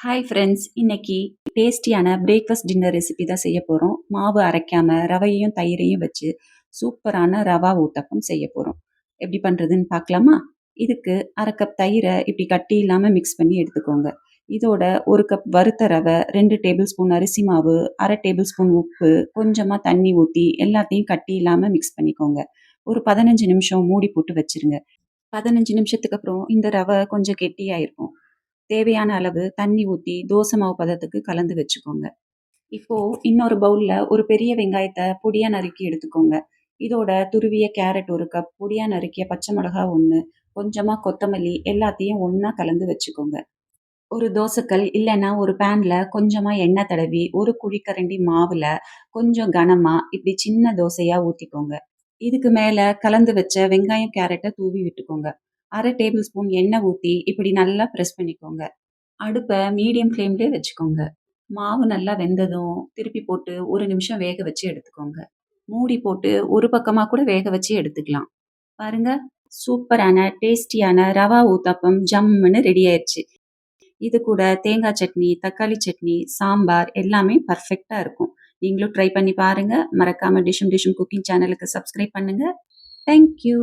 Hi friends, இன்னைக்கு டேஸ்டியான breakfast dinner recipe தான் செய்ய போகிறோம். மாவு அரைக்காம ரவையையும் தயிரையும் வச்சு சூப்பரான ரவா ஊத்தப்பம் செய்ய போகிறோம். எப்படி பண்ணுறதுன்னு பார்க்கலாமா? இதுக்கு அரை கப் தயிரை இப்படி கட்டி இல்லாமல் மிக்ஸ் பண்ணி எடுத்துக்கோங்க. இதோட ஒரு கப் வறுத்த ரவை, 2 டேபிள் ஸ்பூன் அரிசி மாவு, அரை டேபிள் ஸ்பூன் உப்பு, கொஞ்சமாக தண்ணி ஊற்றி எல்லாத்தையும் கட்டி இல்லாமல் மிக்ஸ் பண்ணிக்கோங்க. ஒரு 15 நிமிஷம் மூடி போட்டு வச்சிருங்க. 15 நிமிஷத்துக்கு அப்புறம் இந்த ரவை கொஞ்சம் கெட்டியாயிருக்கும். தேவையான அளவு தண்ணி ஊற்றி தோசை மாவு பதத்துக்கு கலந்து வச்சுக்கோங்க. இப்போ இன்னொரு பவுல்ல ஒரு பெரிய வெங்காயத்தை பொடியா நறுக்கி எடுத்துக்கோங்க. இதோட துருவிய கேரட் 1 கப், பொடியா நறுக்கிய பச்சை மிளகா 1, கொஞ்சமா கொத்தமல்லி எல்லாத்தையும் ஒண்ணா கலந்து வச்சுக்கோங்க. ஒரு தோசைக்கல் இல்லைன்னா ஒரு பேன்ல கொஞ்சமா எண்ணெய் தடவி ஒரு குழிக்கரண்டி மாவுல கொஞ்சம் கனமா இப்படி சின்ன தோசையா ஊத்திக்கோங்க. இதுக்கு மேல கலந்து வச்ச வெங்காயம் கேரட்டை தூவி விட்டுக்கோங்க. அரை டேபிள் ஸ்பூன் எண்ணெய் ஊற்றி இப்படி நல்லா ப்ரெஸ் பண்ணிக்கோங்க. அடுப்பை மீடியம் ஃப்ளேம்லேயே வச்சுக்கோங்க. மாவு நல்லா வெந்ததும் திருப்பி போட்டு ஒரு நிமிஷம் வேக வச்சு எடுத்துக்கோங்க. மூடி போட்டு ஒரு பக்கமாக கூட வேக வச்சு எடுத்துக்கலாம். பாருங்க, சூப்பரான டேஸ்டியான ரவா ஊத்தாப்பம் ஜம்முன்னு ரெடி ஆயிடுச்சு. இது கூட தேங்காய் சட்னி, தக்காளி சட்னி, சாம்பார் எல்லாமே பர்ஃபெக்டாக இருக்கும். நீங்களும் ட்ரை பண்ணி பாருங்க. மறக்காம டிஷும் குக்கிங் சேனலுக்கு சப்ஸ்கிரைப் பண்ணுங்க. தேங்க்யூ.